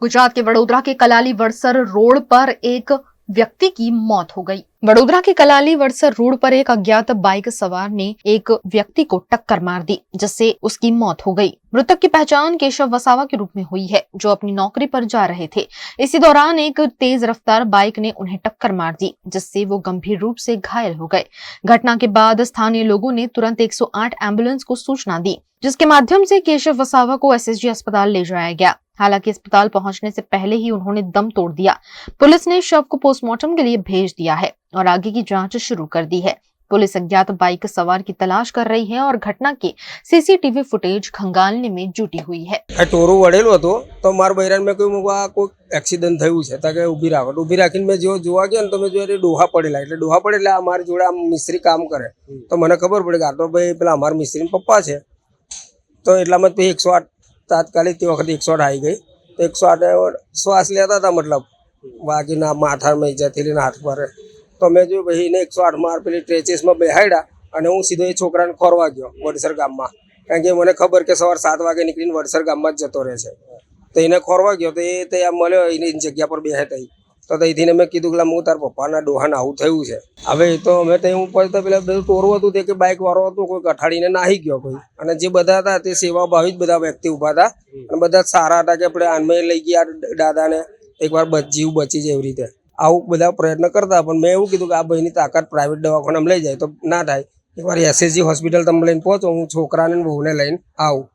गुजरात के वडोदरा के कलाली वड़सर रोड पर एक व्यक्ति की मौत हो गई। वडोदरा के कलाली वड़सर रोड पर एक अज्ञात बाइक सवार ने एक व्यक्ति को टक्कर मार दी, जिससे उसकी मौत हो गई। मृतक की पहचान केशव वसावा के रूप में हुई है, जो अपनी नौकरी पर जा रहे थे। इसी दौरान एक तेज रफ्तार बाइक ने उन्हें टक्कर मार दी, जिससे वो गंभीर रूप से घायल हो गए। घटना के बाद स्थानीय लोगों ने तुरंत 108 एम्बुलेंस को सूचना दी, जिसके माध्यम से केशव वसावा को एसएसजी अस्पताल ले जाया गया। हालांकि अस्पताल पहुंचने से पहले ही उन्होंने दम तोड़ दिया। पुलिस ने शव को पोस्टमार्टम के लिए भेज दिया है और आगे की जांच शुरू कर दी है। पुलिस अज्ञात बाइक सवार की तलाश कर रही है और घटना के सीसीटीवी फुटेज खंगालने में जुटी हुई है। टोरू वड़ेलो હતો તો મારા બૈરાન મેં કહ્યું કોઈ એક્સિડન્ટ થયું છે તો કે ઊભી રાખો ઊભી રાખીને મેં જો જોવા ગયો ને તો મેં જોયા ડોહા પડેલા એટલે ડોહા પડેલા અમારી જોડે આમ મિસ્ત્રી કામ કરે તો મને ખબર પડી કે આ તો ભાઈ પેલા અમારા મિસ્ત્રીના પપ્પા છે તો એટલામાં પછી 108 તાત્કાલિક તે વખતે 108 આવી ગઈ તો 108 શ્વાસ લેતા હતા મતલબ વાગીના માથામાં ઈજાથી લઈને હાથ પર તો મેં જોયું ભાઈ એને 108 માર પેલી ટ્રેચીસમાં બેહાડ્યા અને હું સીધો એ છોકરાને ખોરવા ગયો વડસર ગામમાં કારણ કે મને ખબર કે સવાર 7 વાગે નીકળીને વડસર ગામમાં જ જતો રહે છે તો એને ખોરવા ગયો તો એ ત્યાં મળ્યો એની જગ્યા પર બેહે તઈ તો ત્યાંથી મેં કીધું કે હું તાર પપ્પાના ડોહાને આવું થયું છે હવે તો અમે ત્યાં હું પછી પેલા બધું ટોરું હતું તે કે બાઇક વાળો હતો કોઈ કઠાડીને નાહી ગયો કોઈ અને જે બધા હતા તે સેવાભાવી જ બધા વ્યક્તિ ઊભા હતા અને બધા સારા હતા કે આપણે આનમે લઈ ગયા દાદાને એકવાર જીવ બચી જાય એવી રીતે આવું બધા પ્રયત્ન કરતા પણ મેં એવું કીધું કે આ ભાઈની તાકાત પ્રાઇવેટ દવાખાનામાં લઈ જાય તો ના થાય એકવાર એસએસજી હોસ્પિટલ તમે લઈને પહોંચો હું છોકરાને વહુને લઈને આવું।